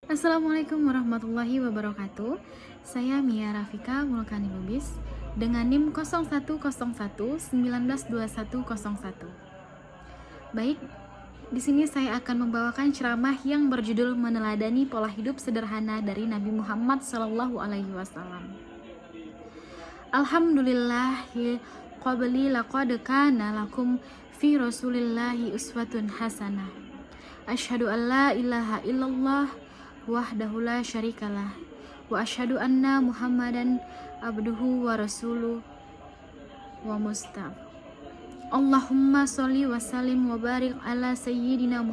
Assalamualaikum warahmatullahi wabarakatuh. Saya Mia Rafika Mulkani Lubis dengan NIM 0101192101. Baik, di sini saya akan membawakan ceramah yang berjudul meneladani pola hidup sederhana dari Nabi Muhammad SAW. Alhamdulillahi qabli laqad kana lakum fi rasulillahi uswatun hasanah. Asyhadu an la ilaha illallah wahdahu la syarikalah wa asyhadu anna Muhammadan abduhu wa rasuluh wa mustaq. Allahumma sholli wa sallim wa barik ala sayyidina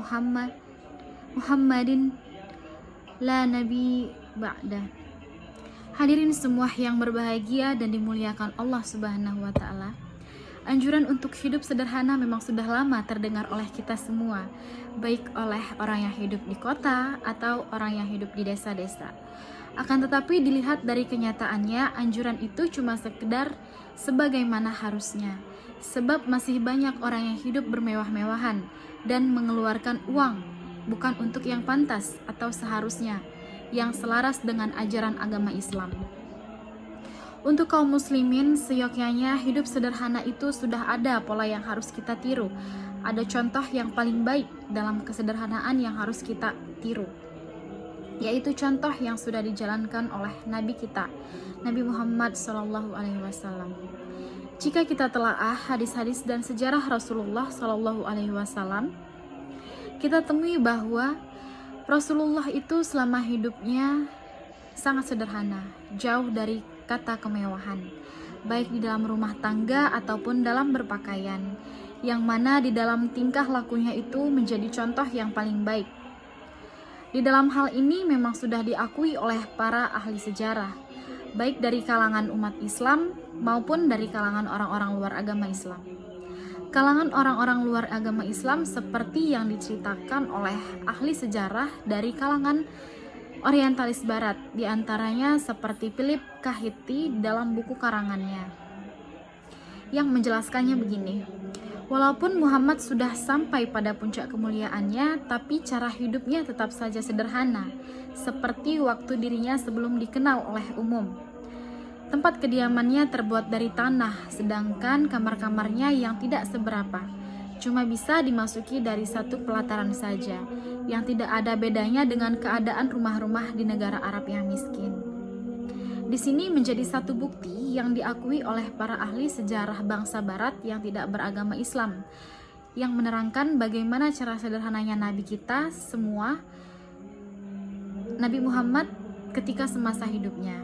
Muhammadin la nabi ba'da. Hadirin semua yang berbahagia dan dimuliakan Allah Subhanahu wa taala. Anjuran untuk hidup sederhana memang sudah lama terdengar oleh kita semua, baik oleh orang yang hidup di kota atau orang yang hidup di desa-desa. Akan tetapi dilihat dari kenyataannya, anjuran itu cuma sekedar sebagaimana harusnya. Sebab masih banyak orang yang hidup bermewah-mewahan dan mengeluarkan uang bukan untuk yang pantas atau seharusnya, yang selaras dengan ajaran agama Islam. Untuk kaum muslimin, seyogyanya hidup sederhana itu sudah ada pola yang harus kita tiru. Ada contoh yang paling baik dalam kesederhanaan yang harus kita tiru, yaitu contoh yang sudah dijalankan oleh Nabi kita, Nabi Muhammad SAW. Jika kita telaah hadis-hadis dan sejarah Rasulullah SAW, kita temui bahwa Rasulullah itu selama hidupnya sangat sederhana, jauh dari kata kemewahan, baik di dalam rumah tangga ataupun dalam berpakaian, yang mana di dalam tingkah lakunya itu menjadi contoh yang paling baik. Di dalam hal ini memang sudah diakui oleh para ahli sejarah, baik dari kalangan umat Islam maupun dari kalangan orang-orang luar agama Islam. Kalangan orang-orang luar agama Islam seperti yang diceritakan oleh ahli sejarah dari kalangan Orientalis Barat, diantaranya seperti Philip Kahiti dalam buku karangannya, yang menjelaskannya begini: walaupun Muhammad sudah sampai pada puncak kemuliaannya, tapi cara hidupnya tetap saja sederhana, seperti waktu dirinya sebelum dikenal oleh umum. Tempat kediamannya terbuat dari tanah, sedangkan kamar-kamarnya yang tidak seberapa, cuma bisa dimasuki dari satu pelataran saja, yang tidak ada bedanya dengan keadaan rumah-rumah di negara Arab yang miskin. Di sini menjadi satu bukti yang diakui oleh para ahli sejarah bangsa Barat yang tidak beragama Islam, yang menerangkan bagaimana cara sederhananya Nabi kita semua, Nabi Muhammad, ketika semasa hidupnya.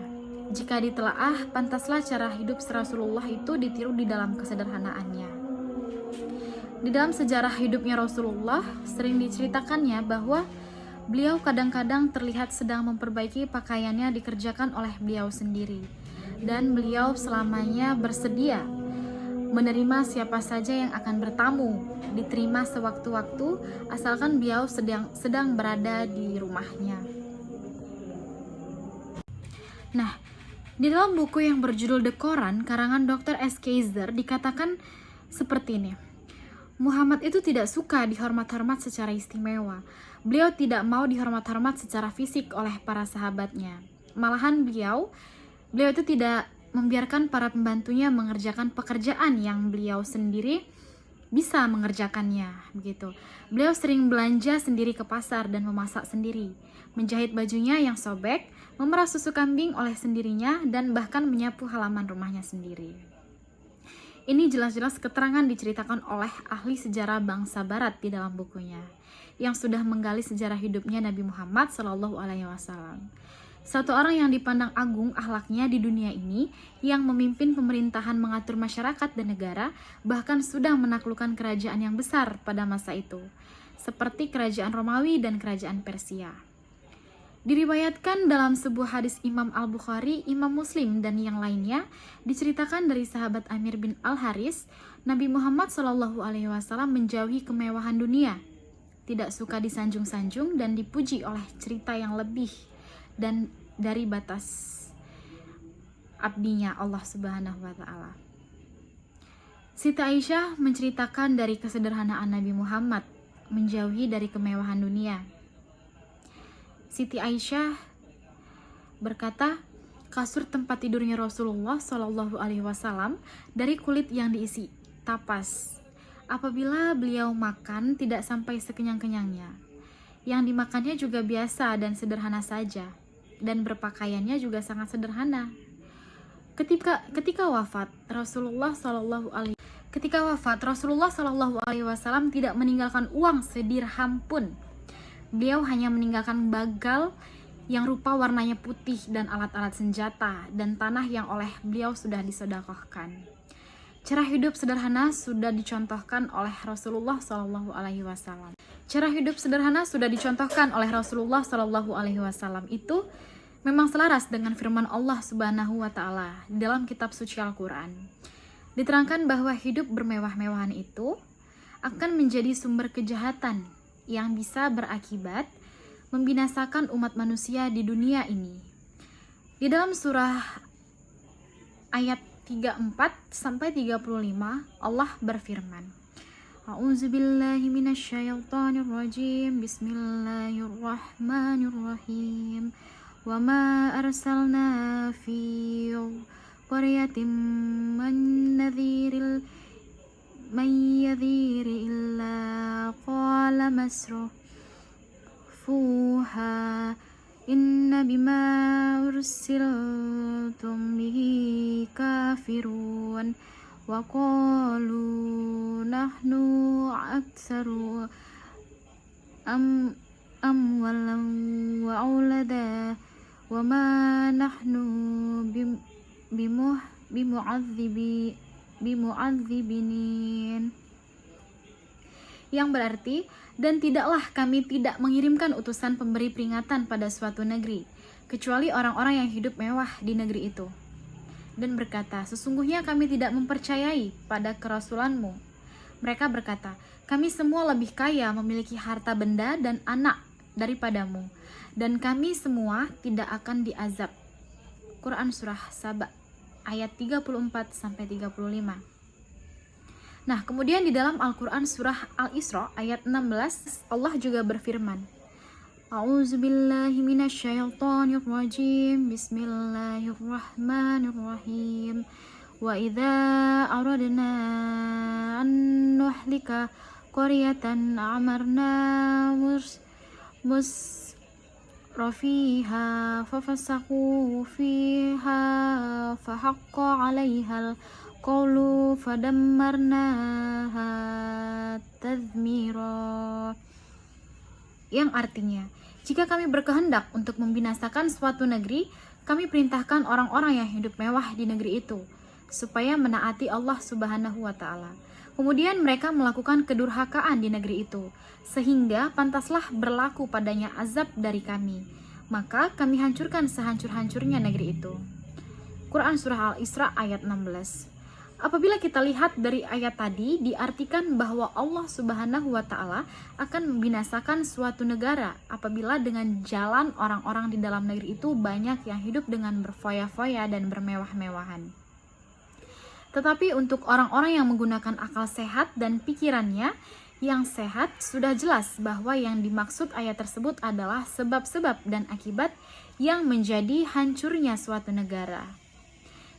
Jika ditelaah, pantaslah cara hidup Rasulullah itu ditiru di dalam kesederhanaannya. Di dalam sejarah hidupnya Rasulullah, sering diceritakannya bahwa beliau kadang-kadang terlihat sedang memperbaiki pakaiannya dikerjakan oleh beliau sendiri, dan beliau selamanya bersedia menerima siapa saja yang akan bertamu, diterima sewaktu-waktu, asalkan beliau sedang berada di rumahnya. Nah, di dalam buku yang berjudul The Quran, karangan Dr. S. Kaiser, dikatakan seperti ini: Muhammad itu tidak suka dihormat-hormat secara istimewa. Beliau tidak mau dihormat-hormat secara fisik oleh para sahabatnya. Malahan beliau itu tidak membiarkan para pembantunya mengerjakan pekerjaan yang beliau sendiri bisa mengerjakannya, begitu. Beliau sering belanja sendiri ke pasar dan memasak sendiri, menjahit bajunya yang sobek, memerah susu kambing oleh sendirinya, dan bahkan menyapu halaman rumahnya sendiri. Ini jelas-jelas keterangan diceritakan oleh ahli sejarah bangsa Barat di dalam bukunya, yang sudah menggali sejarah hidupnya Nabi Muhammad SAW. Satu orang yang dipandang agung akhlaknya di dunia ini, yang memimpin pemerintahan, mengatur masyarakat dan negara, bahkan sudah menaklukkan kerajaan yang besar pada masa itu, seperti kerajaan Romawi dan kerajaan Persia. Diriwayatkan dalam sebuah hadis Imam Al-Bukhari, Imam Muslim, dan yang lainnya, diceritakan dari sahabat Amir bin Al-Haris, Nabi Muhammad SAW menjauhi kemewahan dunia, tidak suka disanjung-sanjung dan dipuji oleh cerita yang lebih dan dari batas abdinya Allah Subhanahu wa Ta'ala. Siti Aisyah menceritakan dari kesederhanaan Nabi Muhammad menjauhi dari kemewahan dunia. Siti Aisyah berkata, kasur tempat tidurnya Rasulullah Shallallahu Alaihi Wasallam dari kulit yang diisi tapas. Apabila beliau makan tidak sampai sekenyang-kenyangnya. Yang dimakannya juga biasa dan sederhana saja, dan berpakaiannya juga sangat sederhana. Ketika wafat Rasulullah Shallallahu Alaihi Wasallam tidak meninggalkan uang sedirham pun. Beliau hanya meninggalkan bagal yang rupa warnanya putih dan alat-alat senjata dan tanah yang oleh beliau sudah disedekahkan. Cara hidup sederhana sudah dicontohkan oleh Rasulullah Shallallahu Alaihi Wasallam. Itu memang selaras dengan firman Allah Subhanahu wa Ta'ala dalam kitab suci Al-Quran. Diterangkan bahwa hidup bermewah-mewahan itu akan menjadi sumber kejahatan yang bisa berakibat membinasakan umat manusia di dunia ini. Di dalam surah ayat 34 sampai 35 Allah berfirman, A'udzubillahi minasyaitonirrajim. Bismillahirrahmanirrahim. Wa ma arsalna fi qaryatin man yadhiri illa qala masrufuha inna bima ursiltum bihi kafirun wa qalu nahnu aktsaru amwalan wa aulada wa ma nahnu bimu'adzibinin, yang berarti, dan tidaklah kami tidak mengirimkan utusan pemberi peringatan pada suatu negeri kecuali orang-orang yang hidup mewah di negeri itu, dan berkata, sesungguhnya kami tidak mempercayai pada kerasulanmu. Mereka berkata, kami semua lebih kaya, memiliki harta benda dan anak daripadamu, dan kami semua tidak akan diazab. Quran Surah Saba ayat 34-35. Nah, kemudian di dalam Al-Quran Surah Al-Isra ayat 16 Allah juga berfirman, A'udzubillahi minasyaitonirrajim. Bismillahirrahmanirrahim. Wa idza aradna an nuhlika qaryatan amarna musrafiha fafasaqu fiha fahaqqa 'alaihal qawlu fadammarnaha tadmira, yang artinya, jika kami berkehendak untuk membinasakan suatu negeri, kami perintahkan orang-orang yang hidup mewah di negeri itu supaya menaati Allah Subhanahu wa Ta'ala. Kemudian mereka melakukan kedurhakaan di negeri itu, sehingga pantaslah berlaku padanya azab dari kami. Maka kami hancurkan sehancur-hancurnya negeri itu. Quran Surah Al-Isra ayat 16. Apabila kita lihat dari ayat tadi, diartikan bahwa Allah Subhanahu wa Ta'ala akan membinasakan suatu negara apabila dengan jalan orang-orang di dalam negeri itu banyak yang hidup dengan berfoya-foya dan bermewah-mewahan. Tetapi untuk orang-orang yang menggunakan akal sehat dan pikirannya yang sehat, sudah jelas bahwa yang dimaksud ayat tersebut adalah sebab-sebab dan akibat yang menjadi hancurnya suatu negara.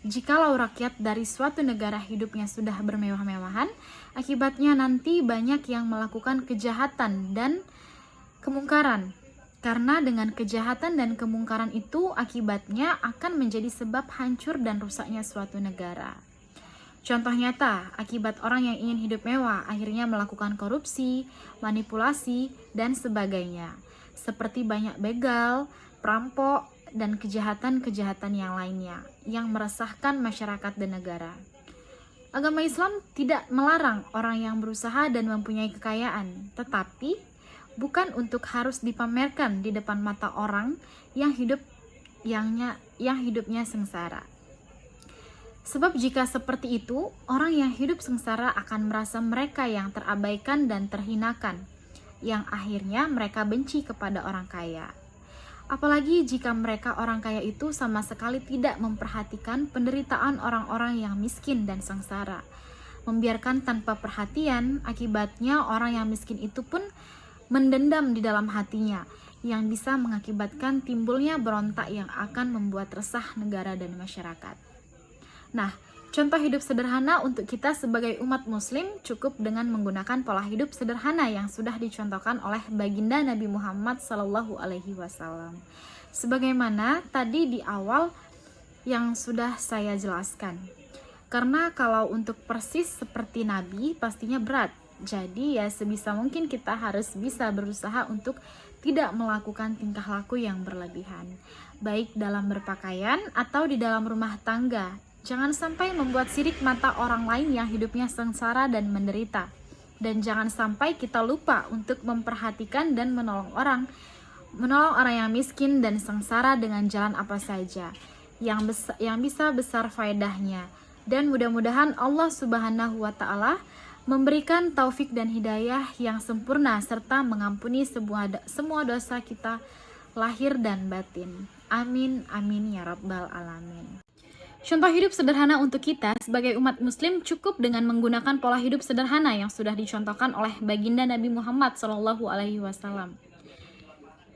Jikalau rakyat dari suatu negara hidupnya sudah bermewah-mewahan, akibatnya nanti banyak yang melakukan kejahatan dan kemungkaran. Karena dengan kejahatan dan kemungkaran itu akibatnya akan menjadi sebab hancur dan rusaknya suatu negara. Contoh nyata, akibat orang yang ingin hidup mewah akhirnya melakukan korupsi, manipulasi, dan sebagainya. Seperti banyak begal, perampok, dan kejahatan-kejahatan yang lainnya yang meresahkan masyarakat dan negara. Agama Islam tidak melarang orang yang berusaha dan mempunyai kekayaan, tetapi bukan untuk harus dipamerkan di depan mata orang yang hidupnya sengsara. Sebab jika seperti itu, orang yang hidup sengsara akan merasa mereka yang terabaikan dan terhinakan, yang akhirnya mereka benci kepada orang kaya. Apalagi jika mereka orang kaya itu sama sekali tidak memperhatikan penderitaan orang-orang yang miskin dan sengsara. Membiarkan tanpa perhatian, akibatnya orang yang miskin itu pun mendendam di dalam hatinya, yang bisa mengakibatkan timbulnya berontak yang akan membuat resah negara dan masyarakat. Nah, contoh hidup sederhana untuk kita sebagai umat muslim cukup dengan menggunakan pola hidup sederhana yang sudah dicontohkan oleh baginda Nabi Muhammad SAW. Sebagaimana tadi di awal yang sudah saya jelaskan. Karena kalau untuk persis seperti Nabi pastinya berat. Jadi ya sebisa mungkin kita harus bisa berusaha untuk tidak melakukan tingkah laku yang berlebihan, baik dalam berpakaian atau di dalam rumah tangga. Jangan sampai membuat sirik mata orang lain yang hidupnya sengsara dan menderita. Dan jangan sampai kita lupa untuk memperhatikan dan menolong orang yang miskin dan sengsara dengan jalan apa saja yang bisa besar faedahnya. Dan mudah-mudahan Allah Subhanahu wa Ta'ala memberikan taufik dan hidayah yang sempurna serta mengampuni semua dosa kita lahir dan batin. Amin amin ya rabbal alamin. Contoh hidup sederhana untuk kita sebagai umat muslim cukup dengan menggunakan pola hidup sederhana yang sudah dicontohkan oleh baginda Nabi Muhammad SAW.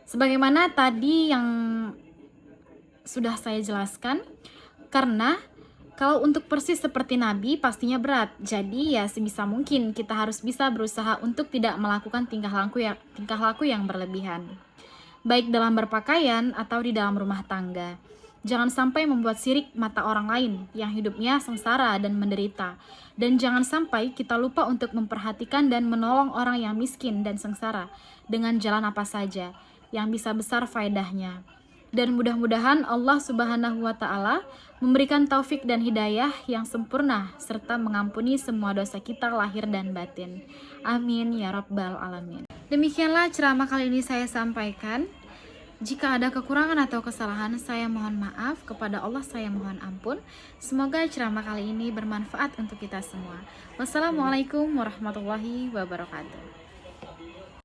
Sebagaimana tadi yang sudah saya jelaskan, karena kalau untuk persis seperti Nabi pastinya berat. Jadi ya sebisa mungkin kita harus bisa berusaha untuk tidak melakukan tingkah laku yang berlebihan, baik dalam berpakaian atau di dalam rumah tangga. Jangan sampai membuat sirik mata orang lain yang hidupnya sengsara dan menderita. Dan jangan sampai kita lupa untuk memperhatikan dan menolong orang yang miskin dan sengsara dengan jalan apa saja yang bisa besar faedahnya. Dan mudah-mudahan Allah Subhanahu wa Ta'ala memberikan taufik dan hidayah yang sempurna serta mengampuni semua dosa kita lahir dan batin. Amin ya rabbal alamin. Demikianlah ceramah kali ini saya sampaikan. Jika ada kekurangan atau kesalahan, saya mohon maaf. Kepada Allah saya mohon ampun. Semoga ceramah kali ini bermanfaat untuk kita semua. Wassalamualaikum warahmatullahi wabarakatuh.